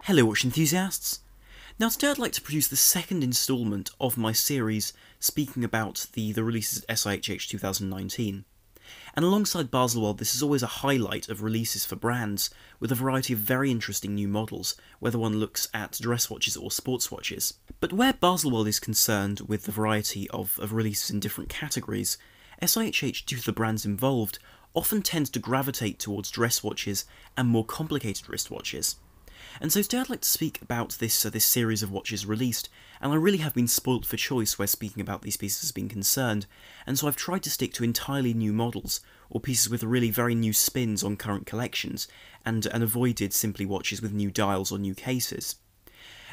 Hello watch enthusiasts! Now today I'd like to produce the second instalment of my series speaking about the releases at SIHH 2019. And alongside Baselworld, this is always a highlight of releases for brands, with a variety of very interesting new models, whether one looks at dress watches or sports watches. But where Baselworld is concerned with the variety of releases in different categories, SIHH, due to the brands involved, often tends to gravitate towards dress watches and more complicated wristwatches. And so today I'd like to speak about this series of watches released, and I really have been spoilt for choice where speaking about these pieces has been concerned, and so I've tried to stick to entirely new models, or pieces with really very new spins on current collections, and avoided simply watches with new dials or new cases.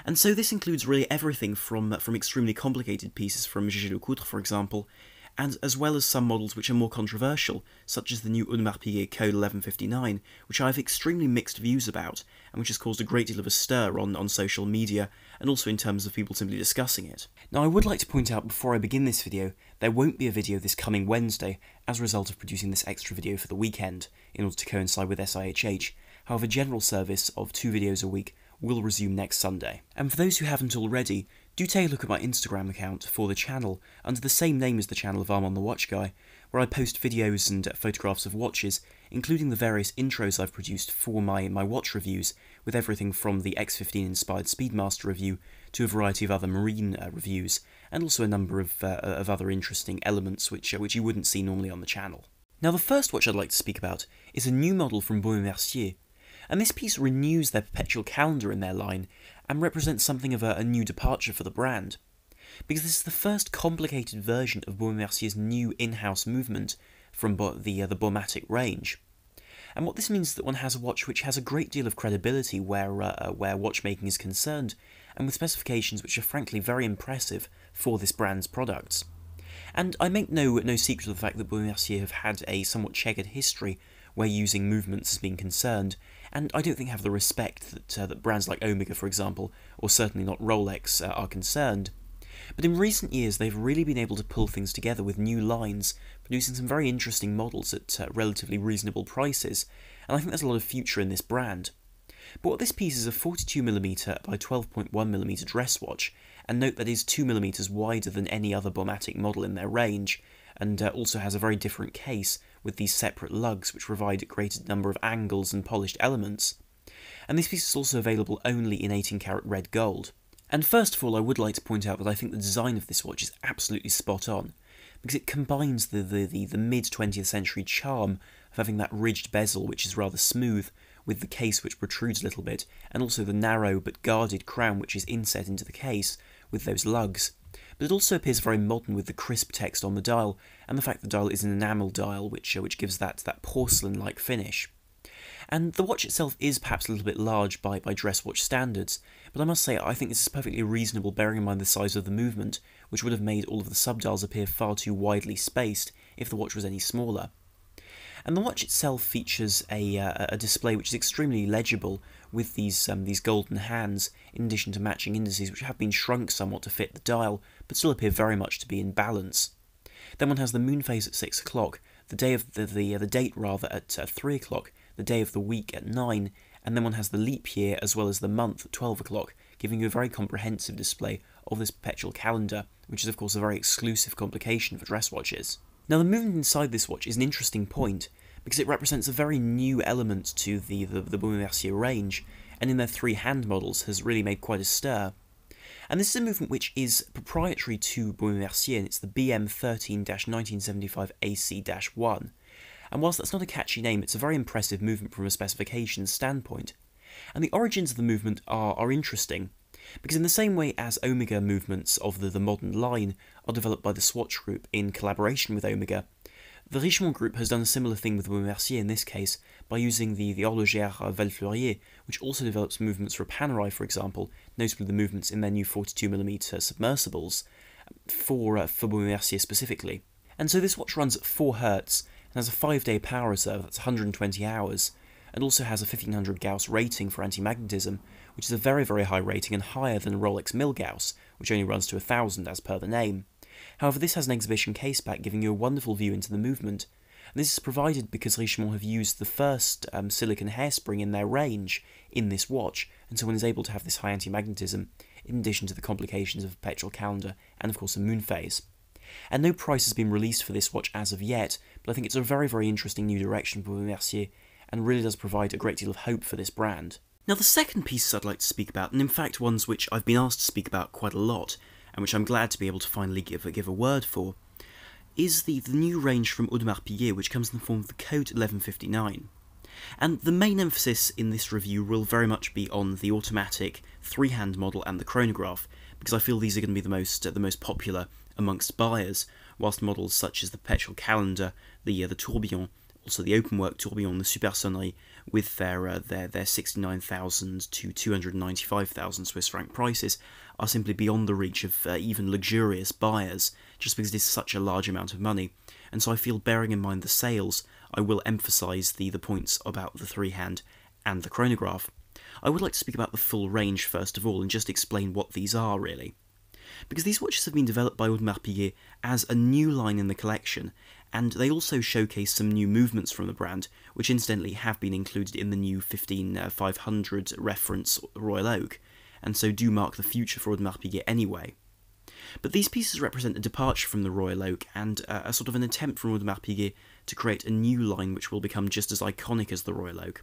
And so this includes really everything from extremely complicated pieces from Jaeger-LeCoultre, for example, and as well as some models which are more controversial, such as the new Audemars Piguet Code 1159, which I have extremely mixed views about, and which has caused a great deal of a stir on social media, and also in terms of people simply discussing it. Now I would like to point out before I begin this video, there won't be a video this coming Wednesday, as a result of producing this extra video for the weekend, in order to coincide with SIHH. However, general service of 2 videos a week will resume next Sunday. And for those who haven't already, do take a look at my Instagram account for the channel, under the same name as the channel of Armand the Watch Guy, where I post videos and photographs of watches, including the various intros I've produced for my watch reviews, with everything from the X15 inspired Speedmaster review to a variety of other marine reviews, and also a number of other interesting elements which you wouldn't see normally on the channel. Now the first watch I'd like to speak about is a new model from Baume Mercier, and this piece renews their Perpetual calendar in their line and represents something of a new departure for the brand, because this is the first complicated version of Baume Mercier's new in-house movement from the Baumatic range. And what this means is that one has a watch which has a great deal of credibility where watchmaking is concerned, and with specifications which are frankly very impressive for this brand's products. And I make no secret of the fact that Baume Mercier have had a somewhat checkered history where using movements has been concerned, and I don't think have the respect that brands like Omega, for example, or certainly not Rolex, are concerned. But in recent years they've really been able to pull things together with new lines, producing some very interesting models at relatively reasonable prices, and I think there's a lot of future in this brand. But what this piece is a 42mm by 12.1mm dress watch, and note that is 2mm wider than any other Baumatic model in their range, and also has a very different case with these separate lugs which provide a greater number of angles and polished elements. And this piece is also available only in 18-karat red gold. And first of all, I would like to point out that I think the design of this watch is absolutely spot on, because it combines the mid-20th century charm of having that ridged bezel which is rather smooth, with the case which protrudes a little bit, and also the narrow but guarded crown which is inset into the case with those lugs. But it also appears very modern with the crisp text on the dial, and the fact the dial is an enamel dial which gives that porcelain-like finish. And the watch itself is perhaps a little bit large by dress watch standards, but I must say I think this is perfectly reasonable bearing in mind the size of the movement, which would have made all of the subdials appear far too widely spaced if the watch was any smaller. And the watch itself features a display which is extremely legible with these golden hands, in addition to matching indices which have been shrunk somewhat to fit the dial, but still appear very much to be in balance. Then one has the moon phase at 6 o'clock, the day of the date rather at 3 o'clock, the day of the week at 9, and then one has the leap year as well as the month at 12 o'clock, giving you a very comprehensive display of this Perpetual calendar, which is of course a very exclusive complication for dress watches. Now the movement inside this watch is an interesting point, because it represents a very new element to the Baume Mercier range, and in their 3 hand models has really made quite a stir. And this is a movement which is proprietary to Baume Mercier, and it's the BM13-1975 AC-1. And whilst that's not a catchy name, it's a very impressive movement from a specifications standpoint. And the origins of the movement are interesting, because in the same way as Omega movements of the modern line are developed by the Swatch Group in collaboration with Omega, the Richemont Group has done a similar thing with Baume Mercier in this case by using the Horloger Vallefleurier, which also develops movements for Panerai, for example, notably the movements in their new 42mm submersibles, for Baume Mercier specifically. And so this watch runs at 4 Hz and has a 5-day power reserve, that's 120 hours, and also has a 1500 Gauss rating for anti-magnetism, which is a very, very high rating and higher than a Rolex Milgauss, which only runs to 1000 as per the name. However, this has an exhibition case back giving you a wonderful view into the movement, And this is provided because Richemont have used the first silicon hairspring in their range in this watch, and so one is able to have this high anti-magnetism, in addition to the complications of a perpetual calendar and of course a moon phase. And no price has been released for this watch as of yet, but I think it's a very, very interesting new direction for Mercier, and really does provide a great deal of hope for this brand. Now the second pieces I'd like to speak about, and in fact ones which I've been asked to speak about quite a lot, and which I'm glad to be able to finally give a word for, is the new range from Audemars Piguet, which comes in the form of the Code 1159. And the main emphasis in this review will very much be on the automatic three-hand model and the chronograph, because I feel these are going to be the most popular amongst buyers, whilst models such as the perpetual calendar, the tourbillon, also the openwork tourbillon, the super sonnerie, with their 69,000 to 295,000 Swiss franc prices, are simply beyond the reach of even luxurious buyers, just because it is such a large amount of money. And so I feel, bearing in mind the sales, I will emphasise the points about the three-hand and the chronograph. I would like to speak about the full range first of all, and just explain what these are really. Because these watches have been developed by Audemars Piguet as a new line in the collection, and they also showcase some new movements from the brand, which incidentally have been included in the new 15500 reference Royal Oak, and so do mark the future for Audemars Piguet anyway. But these pieces represent a departure from the Royal Oak, and a sort of an attempt from Audemars Piguet to create a new line which will become just as iconic as the Royal Oak.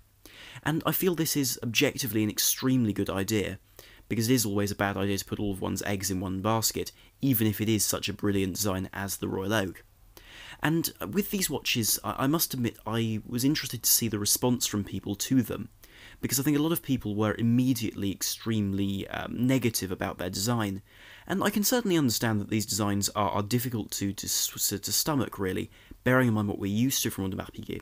And I feel this is objectively an extremely good idea, because it is always a bad idea to put all of one's eggs in one basket, even if it is such a brilliant design as the Royal Oak. And with these watches, I must admit I was interested to see the response from people to them, because I think a lot of people were immediately extremely negative about their design, and I can certainly understand that these designs are difficult to stomach, really, bearing in mind what we're used to from Audemars Piguet.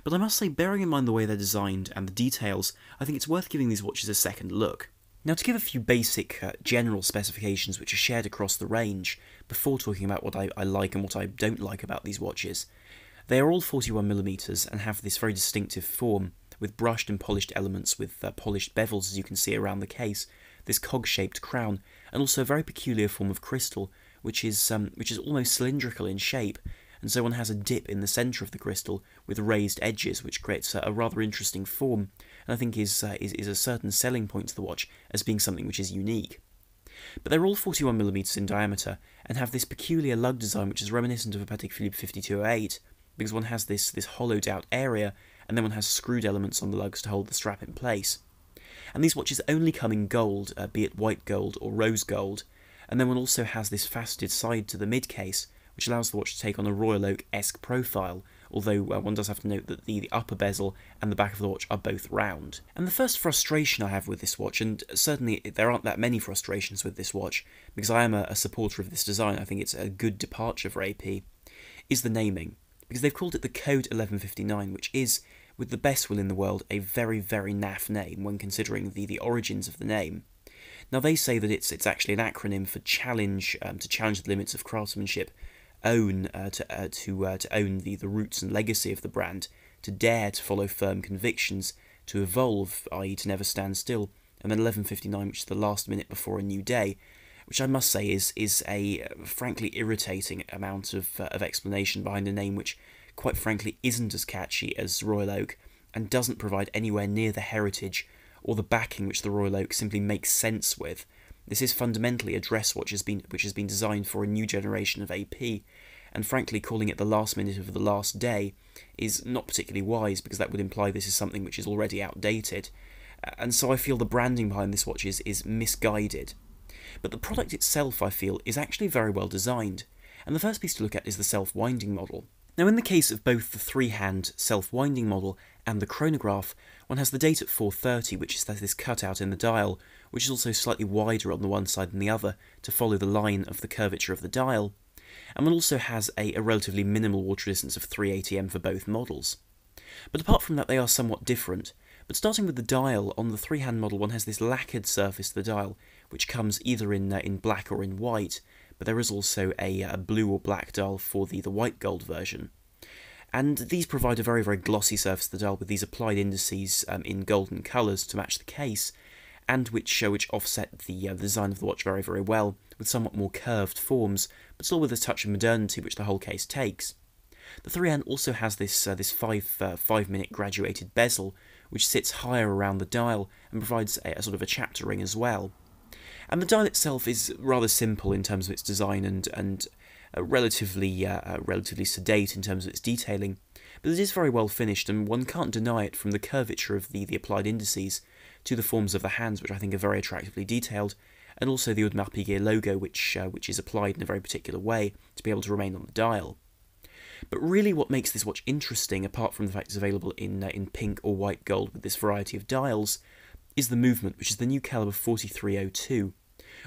But I must say, bearing in mind the way they're designed and the details, I think it's worth giving these watches a second look. Now, to give a few basic general specifications which are shared across the range, before talking about what I like and what I don't like about these watches, they are all 41mm and have this very distinctive form, with brushed and polished elements with polished bevels, as you can see around the case, this cog-shaped crown, and also a very peculiar form of crystal, which is almost cylindrical in shape, and so one has a dip in the centre of the crystal with raised edges, which creates a rather interesting form, and I think is a certain selling point to the watch as being something which is unique. But they're all 41mm in diameter, and have this peculiar lug design which is reminiscent of a Patek Philippe 5208, because one has this hollowed out area, and then one has screwed elements on the lugs to hold the strap in place. And these watches only come in gold, be it white gold or rose gold, and then one also has this faceted side to the mid-case, which allows the watch to take on a Royal Oak-esque profile, although one does have to note that the upper bezel and the back of the watch are both round. And the first frustration I have with this watch, and certainly there aren't that many frustrations with this watch, because I am a supporter of this design, I think it's a good departure for AP, is the naming. Because they've called it the Code 1159, which is, with the best will in the world, a very, very naff name when considering the origins of the name. Now they say that it's actually an acronym for challenge, to challenge the limits of craftsmanship, own, to own the roots and legacy of the brand, to dare to follow firm convictions, to evolve, i.e. to never stand still, and then 11:59, which is the last minute before a new day, which I must say is a frankly irritating amount of explanation behind a name which, quite frankly, isn't as catchy as Royal Oak, and doesn't provide anywhere near the heritage or the backing which the Royal Oak simply makes sense with. This is fundamentally a dress watch which has been designed for a new generation of AP, and frankly calling it the last minute of the last day is not particularly wise, because that would imply this is something which is already outdated, and so I feel the branding behind this watch is misguided. But the product itself, I feel, is actually very well designed, and the first piece to look at is the self-winding model. Now, in the case of both the three-hand self-winding model and the chronograph, one has the date at 4:30, which is this cutout in the dial, which is also slightly wider on the one side than the other to follow the line of the curvature of the dial, and one also has a relatively minimal water resistance of 3 ATM for both models. But apart from that, they are somewhat different. But starting with the dial, on the three-hand model one has this lacquered surface to the dial, which comes either in black or in white, but there is also a blue or black dial for the white gold version. And these provide a very, very glossy surface to the dial with these applied indices in golden colours to match the case, and which offset the design of the watch very, very well, with somewhat more curved forms, but still with a touch of modernity which the whole case takes. The 3-hand also has this 5-minute graduated bezel, which sits higher around the dial and provides a sort of a chapter ring as well. And the dial itself is rather simple in terms of its design and relatively sedate in terms of its detailing, but it is very well finished, and one can't deny it from the curvature of the applied indices to the forms of the hands, which I think are very attractively detailed, and also the Audemars Piguet logo, which is applied in a very particular way to be able to remain on the dial. But really what makes this watch interesting, apart from the fact it's available in pink or white gold with this variety of dials, is the movement, which is the new caliber 4302,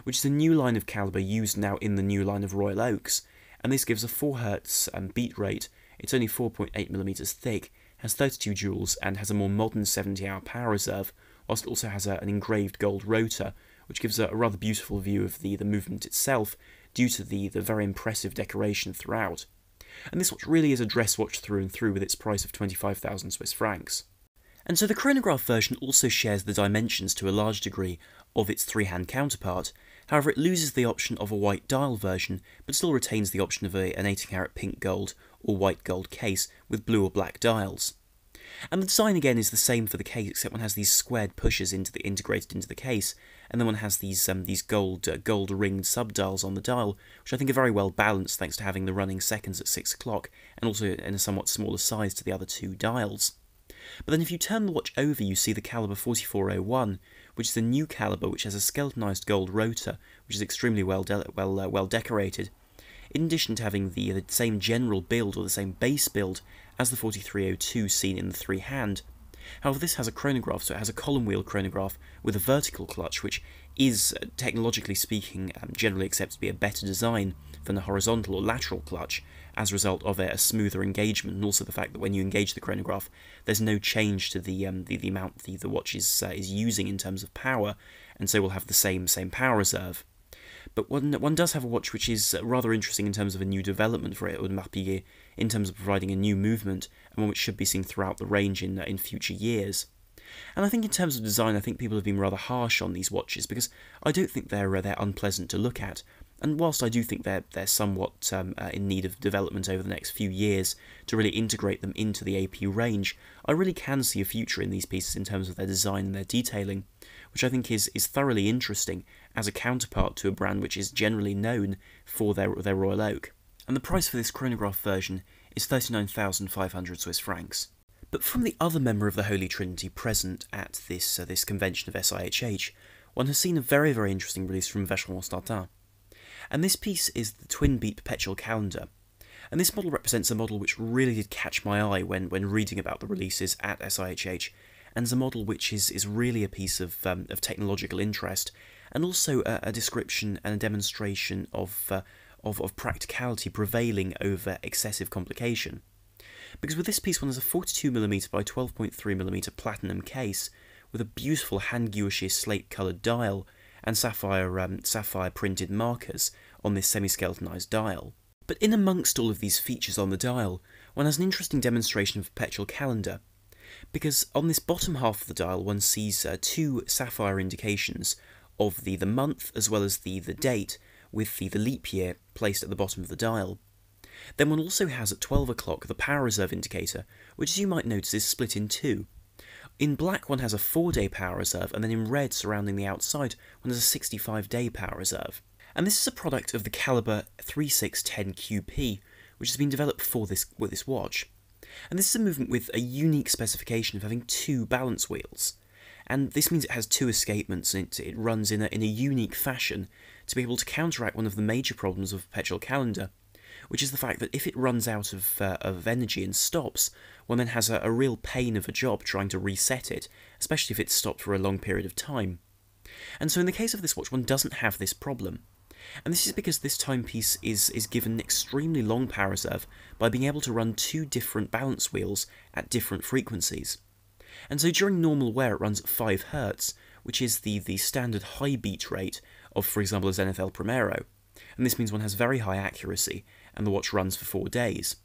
which is a new line of caliber used now in the new line of Royal Oaks, and this gives a 4 Hz beat rate. It's only 4.8mm thick, has 32 joules, and has a more modern 70-hour power reserve, whilst it also has an engraved gold rotor, which gives a rather beautiful view of the movement itself, due to the very impressive decoration throughout. And this watch really is a dress watch through and through, with its price of 25,000 Swiss francs. And so the chronograph version also shares the dimensions to a large degree of its 3-hand counterpart. However, it loses the option of a white dial version, but still retains the option of an 18-karat pink gold or white gold case with blue or black dials. And the design again is the same for the case, except one has these squared pushers integrated into the case, and then one has these gold ringed subdials on the dial, which I think are very well balanced thanks to having the running seconds at 6 o'clock, and also in a somewhat smaller size to the other 2 dials. But then if you turn the watch over, you see the caliber 4401, which is a new caliber which has a skeletonized gold rotor, which is extremely well decorated, in addition to having the same general build, or the same base build, as the 4302 seen in the 3-hand. However, this has a chronograph, so it has a column wheel chronograph with a vertical clutch, which is, technologically speaking, generally accepted to be a better design than the horizontal or lateral clutch, as a result of a smoother engagement, and also the fact that when you engage the chronograph, there's no change to the amount the watch is using in terms of power, and so will have the same power reserve. But one does have a watch which is rather interesting in terms of a new development for Audemars Piguet, in terms of providing a new movement, and one which should be seen throughout the range in future years. And I think in terms of design, I think people have been rather harsh on these watches, because I don't think they're unpleasant to look at. And whilst I do think they're somewhat in need of development over the next few years to really integrate them into the AP range, I really can see a future in these pieces in terms of their design and their detailing, which I think is thoroughly interesting as a counterpart to a brand which is generally known for their Royal Oak. And the price for this chronograph version is 39,500 Swiss francs. But from the other member of the Holy Trinity present at this convention of SIHH, one has seen a very, very interesting release from Vacheron Constantin. And this piece is the twin-beat Perpetual calendar. And this model represents a model which really did catch my eye when reading about the releases at SIHH, and is a model which is really a piece of technological interest, and also a description and a demonstration of practicality prevailing over excessive complication. Because with this piece one has a 42mm by 12.3mm platinum case, with a beautiful hand-gouache slate-coloured dial, and sapphire printed markers on this semi-skeletonized dial. But in amongst all of these features on the dial, one has an interesting demonstration of Perpetual calendar, because on this bottom half of the dial one sees 2 sapphire indications of the month as well as the date, with the leap year placed at the bottom of the dial. Then one also has at 12 o'clock the power reserve indicator, which as you might notice is split in 2. In black one has a 4-day power reserve, and then in red surrounding the outside one has a 65-day power reserve. And this is a product of the caliber 3610QP, which has been developed for this watch. And this is a movement with a unique specification of having 2 balance wheels. And this means it has 2 escapements, and it runs in a unique fashion to be able to counteract one of the major problems of Perpetual calendar, which is the fact that if it runs out of energy and stops, one then has a real pain of a job trying to reset it, especially if it's stopped for a long period of time. And so in the case of this watch, one doesn't have this problem. And this is because this timepiece is given an extremely long power reserve by being able to run 2 different balance wheels at different frequencies. And so during normal wear it runs at 5 Hz, which is the standard high beat rate of, for example, a Zenith El Primero, and this means one has very high accuracy, and the watch runs for 4 days.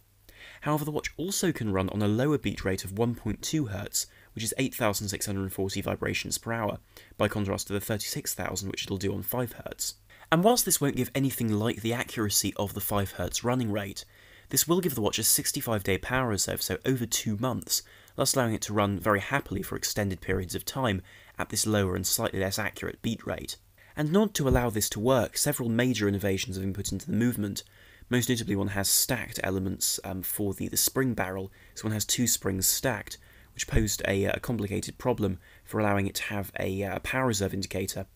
However, the watch also can run on a lower beat rate of 1.2 Hz, which is 8,640 vibrations per hour, by contrast to the 36,000 which it'll do on 5 Hz. And whilst this won't give anything like the accuracy of the 5 Hz running rate, This will give the watch a 65-day power reserve, so over 2 months, thus allowing it to run very happily for extended periods of time at this lower and slightly less accurate beat rate. And in order to allow this to work, several major innovations have been put into the movement. Most notably, one has stacked elements for the spring barrel, so one has 2 springs stacked, which posed a complicated problem for allowing it to have a power reserve indicator.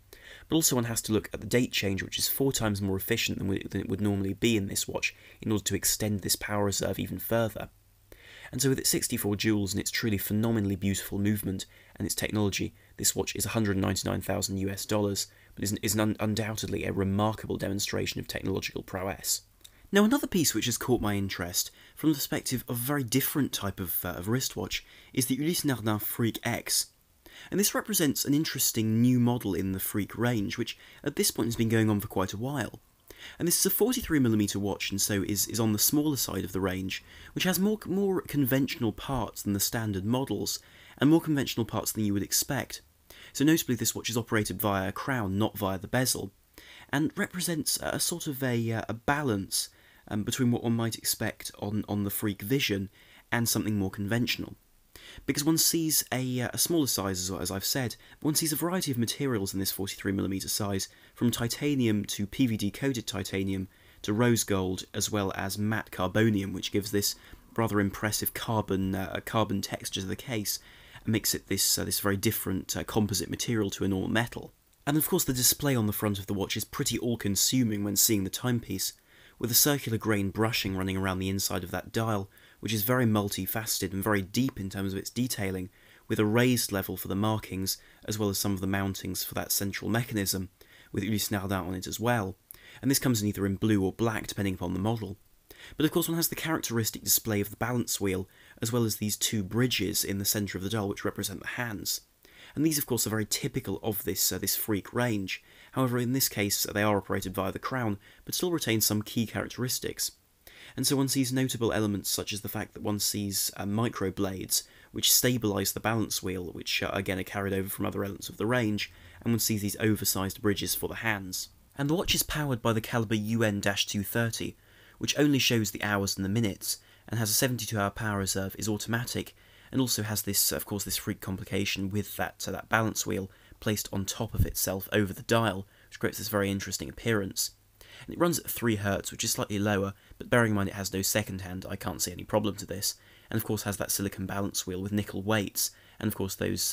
But also one has to look at the date change, which is 4 times more efficient than it would normally be in this watch, in order to extend this power reserve even further. And so with its 64 jewels and its truly phenomenally beautiful movement and its technology, this watch is $199,000, but is undoubtedly a remarkable demonstration of technological prowess. Now, another piece which has caught my interest, from the perspective of a very different type of wristwatch, is the Ulysse Nardin Freak X. And this represents an interesting new model in the Freak range, which at this point has been going on for quite a while. And this is a 43mm watch, and so is on the smaller side of the range, which has more conventional parts than the standard models, and more conventional parts than you would expect. So notably this watch is operated via a crown, not via the bezel, and represents a sort of a balance between what one might expect on the Freak Vision and something more conventional. Because one sees a smaller size, as I've said, but one sees a variety of materials in this 43mm size, from titanium to PVD-coated titanium to rose gold, as well as matte carbonium, which gives this rather impressive carbon texture to the case, and makes it this very different composite material to a normal metal. And of course the display on the front of the watch is pretty all-consuming when seeing the timepiece, with a circular grain brushing running around the inside of that dial, which is very multifaceted and very deep in terms of its detailing, with a raised level for the markings, as well as some of the mountings for that central mechanism, with Ulysse Nardin on it as well, and this comes in either in blue or black depending upon the model. But of course one has the characteristic display of the balance wheel, as well as these 2 bridges in the centre of the dial which represent the hands. And these of course are very typical of this Freak range. However, in this case they are operated via the crown, but still retain some key characteristics. And so one sees notable elements such as the fact that one sees micro blades, which stabilise the balance wheel, which again are carried over from other elements of the range, and one sees these oversized bridges for the hands. And the watch is powered by the calibre UN-230, which only shows the hours and the minutes, and has a 72-hour power reserve, is automatic, and also has this, of course, this Freak complication with that balance wheel placed on top of itself over the dial, which creates this very interesting appearance. And it runs at 3 Hz, which is slightly lower, but bearing in mind it has no second hand, I can't see any problem to this, and of course has that silicon balance wheel with nickel weights, and of course those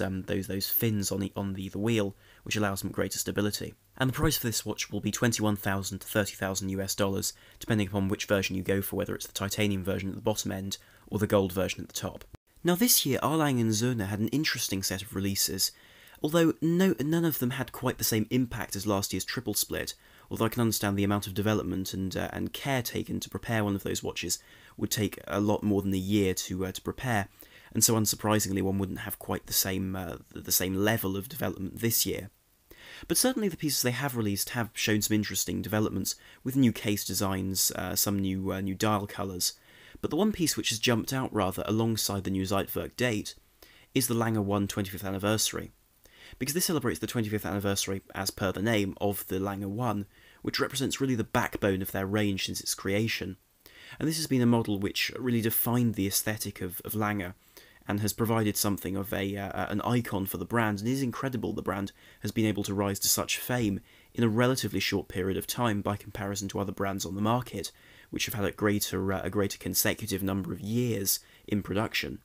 fins on the wheel, which allows them greater stability. And the price for this watch will be $21,000 to $30,000, depending upon which version you go for, whether it's the titanium version at the bottom end, or the gold version at the top. Now this year, our Lange Söhne had an interesting set of releases, although none of them had quite the same impact as last year's triple split, although I can understand the amount of development and care taken to prepare one of those watches would take a lot more than a year to prepare, and so unsurprisingly one wouldn't have quite the same level of development this year. But certainly the pieces they have released have shown some interesting developments, with new case designs, some new dial colours. But the one piece which has jumped out rather alongside the new Zeitwerk date is the Lange 1 25th anniversary, because this celebrates the 25th anniversary, as per the name, of the Lange 1, which represents really the backbone of their range since its creation. And this has been a model which really defined the aesthetic of Lange, and has provided something of an icon for the brand, and it is incredible the brand has been able to rise to such fame in a relatively short period of time by comparison to other brands on the market, which have had a greater consecutive number of years in production.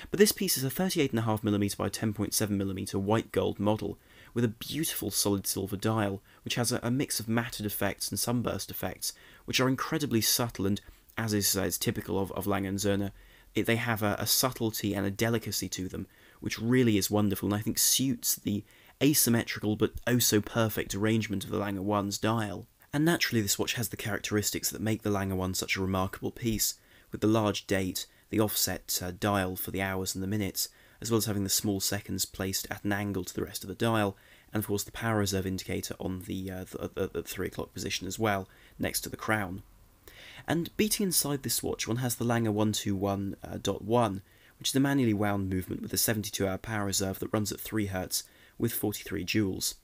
But this piece is a 38.5mm by 10.7mm white gold model, with a beautiful solid silver dial, which has a mix of matted effects and sunburst effects, which are incredibly subtle and, as is typical of Lange Söhne, they have a subtlety and a delicacy to them, which really is wonderful, and I think suits the asymmetrical but oh so perfect arrangement of the Lange 1's dial. And naturally this watch has the characteristics that make the Lange 1 such a remarkable piece, with the large date, the offset dial for the hours and the minutes, as well as having the small seconds placed at an angle to the rest of the dial, and of course the power reserve indicator on the 3 o'clock position as well, next to the crown. And beating inside this watch, one has the Lange 121.1, which is a manually wound movement with a 72-hour power reserve that runs at 3 Hz with 43 joules.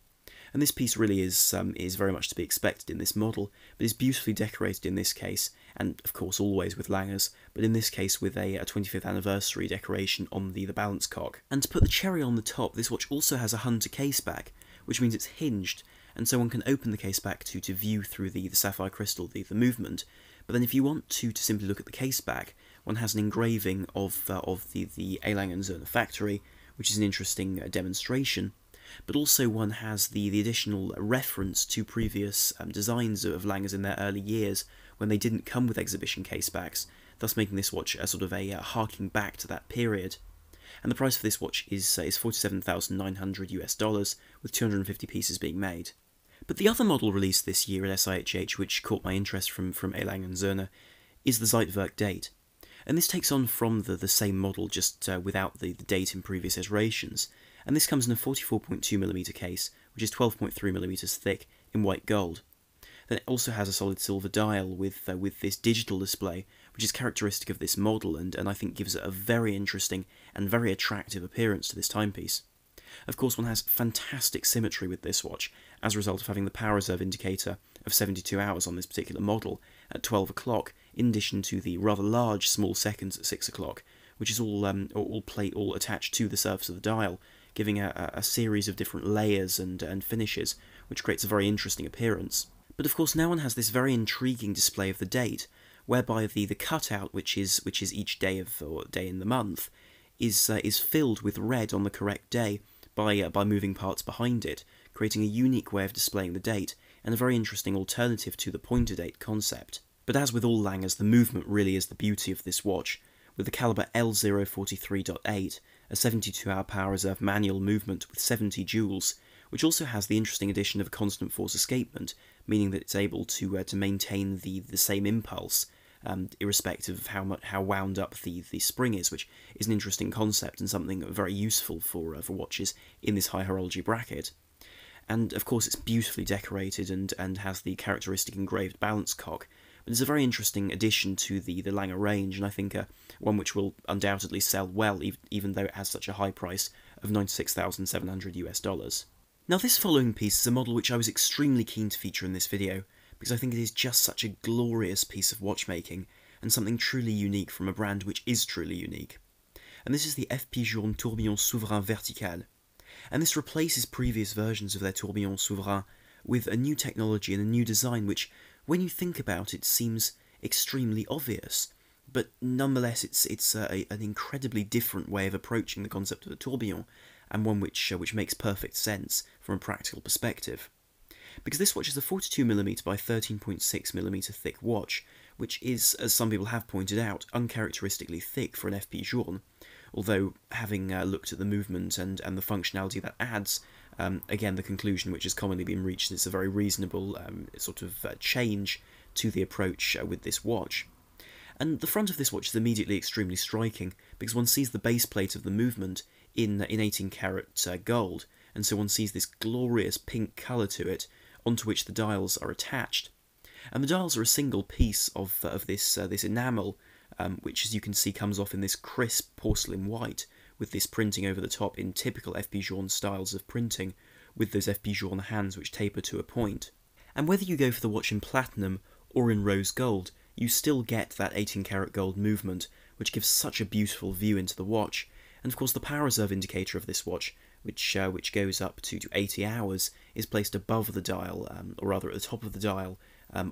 And this piece really is very much to be expected in this model, but is beautifully decorated in this case, and of course always with Lange's, but in this case with a 25th anniversary decoration on the balance cock. And to put the cherry on the top, this watch also has a Hunter case back, which means it's hinged, and so one can open the case back to view through the sapphire crystal the movement. But then if you want to simply look at the case back, one has an engraving of the A. Lange & Söhne factory, which is an interesting demonstration. But also one has the additional reference to previous designs of Lange's in their early years, when they didn't come with exhibition casebacks, thus making this watch a sort of a harking back to that period. And the price for this watch is $47,900 with 250 pieces being made. But the other model released this year at SIHH, which caught my interest from A. Lange & Söhne, is the Zeitwerk date. And this takes on from the same model, just without the date in previous iterations. And this comes in a 44.2mm case, which is 12.3mm thick, in white gold. Then it also has a solid silver dial with this digital display, which is characteristic of this model, and I think gives it a very interesting and very attractive appearance to this timepiece. Of course, one has fantastic symmetry with this watch, as a result of having the power reserve indicator of 72 hours on this particular model at 12 o'clock, in addition to the rather large small seconds at 6 o'clock, which is all attached to the surface of the dial, giving a series of different layers and finishes, which creates a very interesting appearance. But of course now one has this very intriguing display of the date, whereby the cutout, which is each day or day in the month, is filled with red on the correct day by moving parts behind it, creating a unique way of displaying the date, and a very interesting alternative to the pointer date concept. But as with all Lange's, the movement really is the beauty of this watch, with the caliber L043.8, a 72-hour power reserve manual movement with 70 joules, which also has the interesting addition of a constant force escapement, meaning that it's able to maintain the same impulse, irrespective of how wound up the spring is, which is an interesting concept and something very useful for watches in this high horology bracket. And of course it's beautifully decorated and has the characteristic engraved balance cock, but it's a very interesting addition to the Lange range, and I think one which will undoubtedly sell well, even though it has such a high price of $96,700. Now this following piece is a model which I was extremely keen to feature in this video, because I think it is just such a glorious piece of watchmaking, and something truly unique from a brand which is truly unique. And this is the FP Journe Tourbillon Souverain Vertical. And this replaces previous versions of their Tourbillon Souverain with a new technology and a new design which, when you think about it, seems extremely obvious. But nonetheless, it's an incredibly different way of approaching the concept of a tourbillon, and one which makes perfect sense from a practical perspective. Because this watch is a 42mm by 13.6mm thick watch, which is, as some people have pointed out, uncharacteristically thick for an FP Journe, although having looked at the movement and the functionality that adds, again the conclusion which has commonly been reached is a very reasonable sort of change to the approach with this watch. And the front of this watch is immediately extremely striking, because one sees the base plate of the movement in 18 karat gold, and so one sees this glorious pink colour to it, onto which the dials are attached. And the dials are a single piece of this enamel, which as you can see comes off in this crisp porcelain white, with this printing over the top in typical FP Journe styles of printing, with those FP Journe hands which taper to a point. And whether you go for the watch in platinum or in rose gold, you still get that 18 karat gold movement, which gives such a beautiful view into the watch. And of course the power reserve indicator of this watch, which goes up to 80 hours, is placed above the dial, or rather at the top of the dial,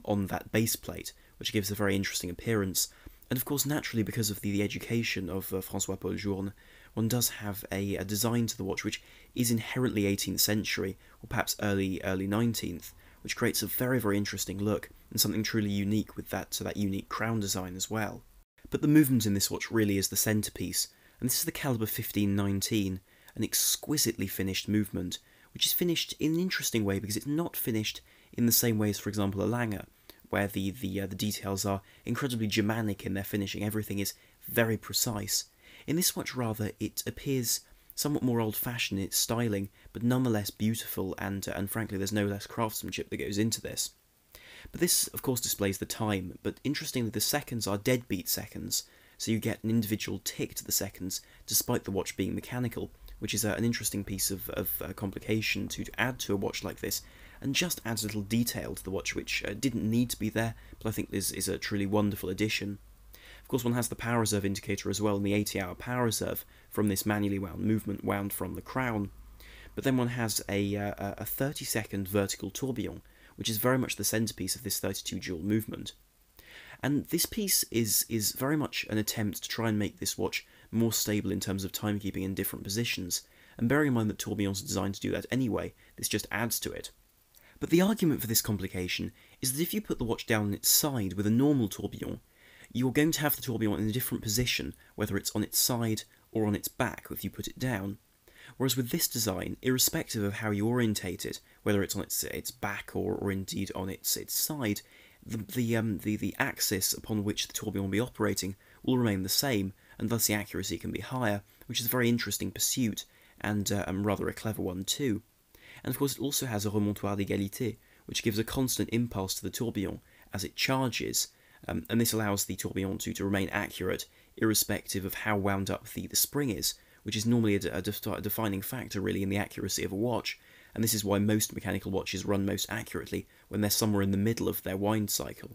on that base plate, which gives a very interesting appearance. And of course, naturally, because of the education of François-Paul Journe, one does have a design to the watch which is inherently 18th century, or perhaps early 19th, which creates a very, very interesting look, and something truly unique with that unique crown design as well. But the movement in this watch really is the centrepiece, and this is the caliber 1519, an exquisitely finished movement, which is finished in an interesting way because it's not finished in the same way as, for example, a Lange, where the details are incredibly Germanic in their finishing. Everything is very precise. In this watch, rather, it appears somewhat more old-fashioned in its styling, but nonetheless beautiful, and frankly, there's no less craftsmanship that goes into this. But this, of course, displays the time, but interestingly, the seconds are deadbeat seconds, so you get an individual tick to the seconds despite the watch being mechanical, which is an interesting piece of complication to add to a watch like this, and just adds a little detail to the watch which didn't need to be there, but I think this is a truly wonderful addition. Of course, one has the power reserve indicator as well, and the 80-hour power reserve from this manually wound movement wound from the crown. But then one has a 30-second vertical tourbillon, which is very much the centrepiece of this 32 dual movement. And this piece is very much an attempt to try and make this watch more stable in terms of timekeeping in different positions, and bearing in mind that tourbillons are designed to do that anyway, this just adds to it. But the argument for this complication is that if you put the watch down on its side with a normal tourbillon, you're going to have the tourbillon in a different position, whether it's on its side or on its back if you put it down. Whereas with this design, irrespective of how you orientate it, whether it's on its back or indeed on its side, the axis upon which the tourbillon will be operating will remain the same, and thus the accuracy can be higher, which is a very interesting pursuit, and rather a clever one too. And of course it also has a remontoir d'égalité, which gives a constant impulse to the tourbillon as it charges, and this allows the tourbillon to remain accurate, irrespective of how wound up the spring is, which is normally a defining factor really in the accuracy of a watch, and this is why most mechanical watches run most accurately when they're somewhere in the middle of their wind cycle.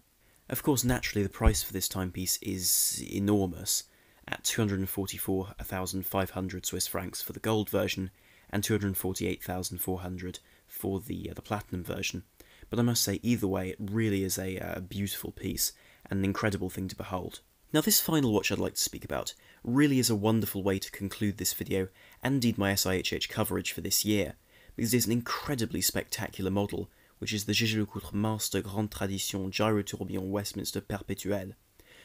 Of course, naturally the price for this timepiece is enormous, at 244,500 Swiss francs for the gold version, and 248,400 for the platinum version. But I must say, either way, it really is a beautiful piece, and an incredible thing to behold. Now this final watch I'd like to speak about really is a wonderful way to conclude this video, and indeed my SIHH coverage for this year, because it is an incredibly spectacular model, which is the Jaeger-LeCoultre Master Grande Tradition Gyrotourbillon Westminster Perpetual,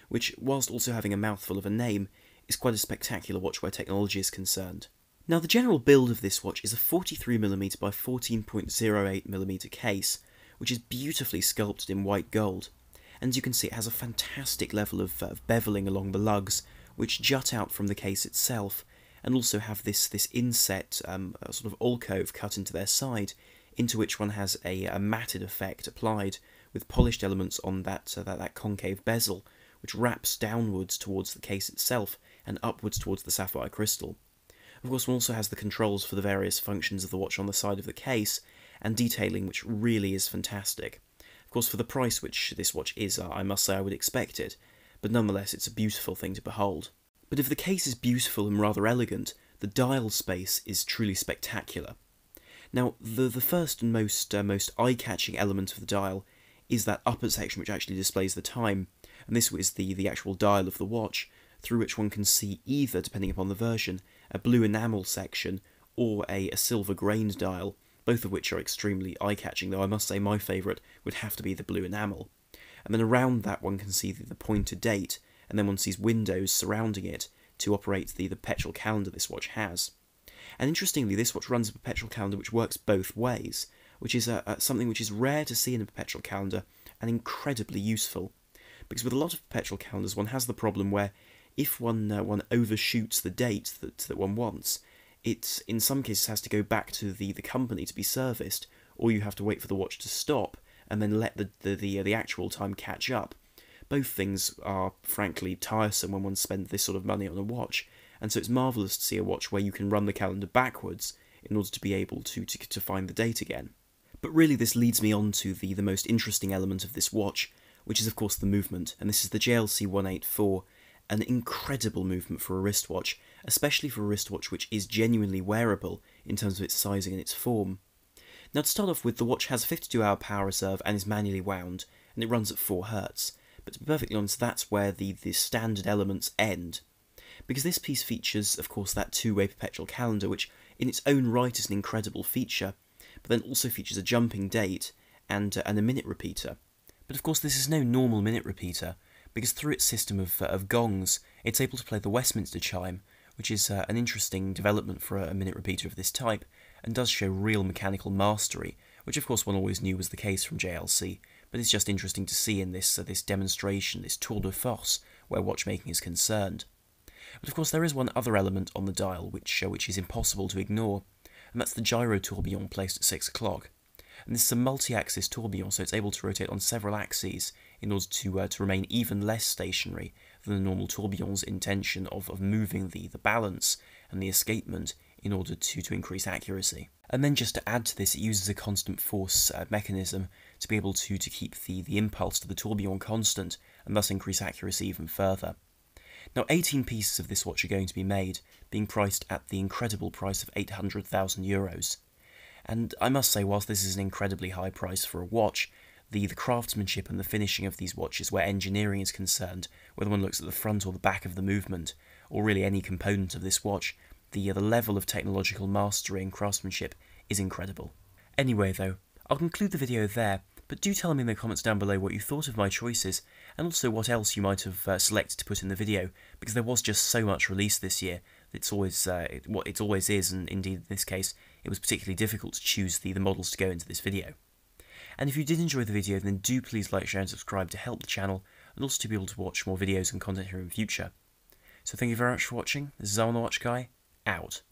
which, whilst also having a mouthful of a name, is quite a spectacular watch where technology is concerned. Now the general build of this watch is a 43mm by 14.08mm case, which is beautifully sculpted in white gold, and as you can see it has a fantastic level of bevelling along the lugs, which jut out from the case itself, and also have this inset sort of alcove cut into their side, into which one has a matted effect applied, with polished elements on that concave bezel, which wraps downwards towards the case itself, and upwards towards the sapphire crystal. Of course, one also has the controls for the various functions of the watch on the side of the case, and detailing which really is fantastic. Of course, for the price which this watch is, I must say I would expect it, but nonetheless it's a beautiful thing to behold. But if the case is beautiful and rather elegant, the dial space is truly spectacular. Now, the first and most eye-catching element of the dial is that upper section which actually displays the time, and this is the actual dial of the watch, through which one can see either, depending upon the version, a blue enamel section or a silver-grained dial, both of which are extremely eye-catching, though I must say my favourite would have to be the blue enamel. And then around that one can see the pointer date, and then one sees windows surrounding it to operate the perpetual calendar this watch has. And interestingly, this watch runs a perpetual calendar which works both ways, which is something which is rare to see in a perpetual calendar and incredibly useful. Because with a lot of perpetual calendars, one has the problem where if one overshoots the date that one wants, it in some cases has to go back to the company to be serviced, or you have to wait for the watch to stop and then let the actual time catch up. Both things are frankly tiresome when one spends this sort of money on a watch, and so it's marvellous to see a watch where you can run the calendar backwards in order to be able to find the date again. But really this leads me on to the most interesting element of this watch, which is of course the movement, and this is the JLC 184, an incredible movement for a wristwatch, especially for a wristwatch which is genuinely wearable in terms of its sizing and its form. Now to start off with, the watch has a 52-hour power reserve and is manually wound, and it runs at 4 Hz, but to be perfectly honest, that's where the standard elements end. Because this piece features, of course, that two-way perpetual calendar, which in its own right is an incredible feature, but then also features a jumping date and a minute repeater. But of course this is no normal minute repeater, because through its system of gongs, it's able to play the Westminster chime, which is an interesting development for a minute repeater of this type, and does show real mechanical mastery, which of course one always knew was the case from JLC, but it's just interesting to see in this demonstration, this tour de force, where watchmaking is concerned. But of course there is one other element on the dial which is impossible to ignore, and that's the Gyro Tourbillon placed at 6 o'clock. And this is a multi-axis tourbillon, so it's able to rotate on several axes in order to remain even less stationary than a normal tourbillon's intention of moving the balance and the escapement in order to increase accuracy. And then just to add to this, it uses a constant force mechanism to be able to keep the impulse to the tourbillon constant and thus increase accuracy even further. Now 18 pieces of this watch are going to be made, being priced at the incredible price of €800,000. And I must say, whilst this is an incredibly high price for a watch, the craftsmanship and the finishing of these watches where engineering is concerned, whether one looks at the front or the back of the movement, or really any component of this watch, the level of technological mastery and craftsmanship is incredible. Anyway though, I'll conclude the video there, but do tell me in the comments down below what you thought of my choices, and also what else you might have selected to put in the video, because there was just so much released this year. It's always what it always is, and indeed in this case, it was particularly difficult to choose the models to go into this video. And if you did enjoy the video, then do please like, share and subscribe to help the channel, and also to be able to watch more videos and content here in the future. So thank you very much for watching. This is Owen the Watch Guy, out.